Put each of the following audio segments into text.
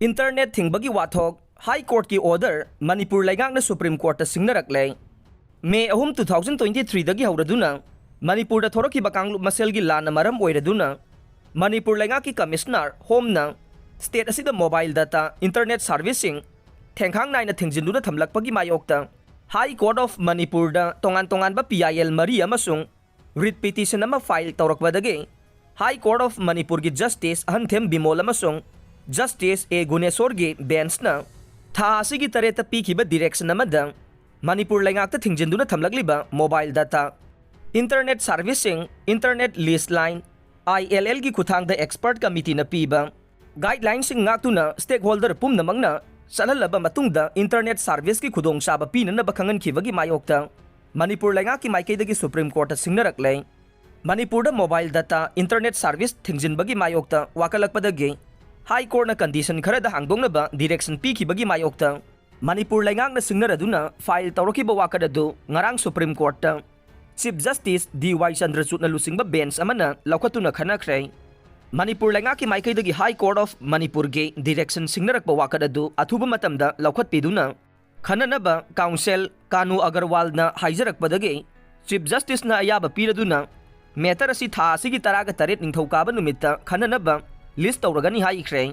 internet थिंगबगी वाथोक high court की ऑर्डर मणिपुर लेंगाकना सुप्रीम कोर्ट सिंगनारखले मे 3 2023 दगी हौरदुना मणिपुर थोरखिबा कांगलुप मसेलगी लान मरम ओइरदुना मणिपुर लेंगाकी कमिश्नर होमना स्टेट असिदा मोबाइल डाटा इंटरनेट सर्विसिंग थेंखांग नाइना थिंगजिन्दुना थमलकपगी मायोक्ता हाई कोर्ट ऑफ मणिपुर दा तोंगान तोंगानबा PIL मरी अमसुंग रिट पिटिशन अमा फाइल तौरकबदगे हाई कोर्ट ऑफ मणिपुर की जस्टिस अहनथेम बिमोल अमसुंग जस्टिस ए गुनेश्वर की बेंचना था असिगी तरेत पीखिबा डायरेक्शन अमदा मणिपुर लेंगाकता थिंगजिन्दुना थमलकलिबा मोबाइल डाटा इंटरनेट सर्विसिंग इंटरनेट लीज लाइन ILL की खुथांगदा एक्सपर्ट कमिटी न पीबा गाइडलाइनसिंग ngaktuna स्टेकहोल्डर पुमनमंगना सनहलबा मतुंगदा इंटरनेट सर्विस की खुदोंगचाबा पीननबा खंगनखिबगी मायोक्ता मणिपुर लेंगाकी माइकैदगी सुप्रीम कोर्ट सिंगनारखले Manipur mobile data internet service थिंगजिनबगी मायोक्ता वाकलकपदगी हाई कोर्ट कंडीशन खरदा हांगदोंगनबा डायरेक्शन पीखिबगी मायोक्ता मणिपुर लेंगाकना सिंगनारदुना फाइल तौरखिबा वाकददु ngarang supreme court chief justice DY चंद्रचूडना लुसिंगबा bench अमना लौखतुना खनखरे मणिपुर लेंगाकी माइकैदगी हाई कोर्ट ऑफ मणिपुर के डायरेक्शन सिंगनारकबा वाकददु अथुबा मतमदा लौखतपीदुना खननबा काउंसिल कानू अग्रवालना हाइजरकपदगी चीफ जस्टिसना अयाबा पीरदुना मैटर असी था असिगी तरागा तरेत निंगथौकाबा नुमित्ता खननबा लिस्ट तौरगनी हाइख्रे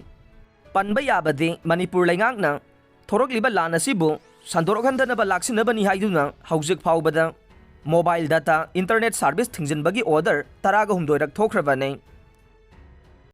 पनबा याबदे मणिपुर लेंगाकना थोरकलिबा लान असिबु संदोरखंदनबा लाक्सिनबनी हाइदुना हौजिक फाउबदा मोबाइल डाटा इंटरनेट सर्विस थिंगजिनबगी ऑर्डर तरागा हुमदोइरक थोख्रबने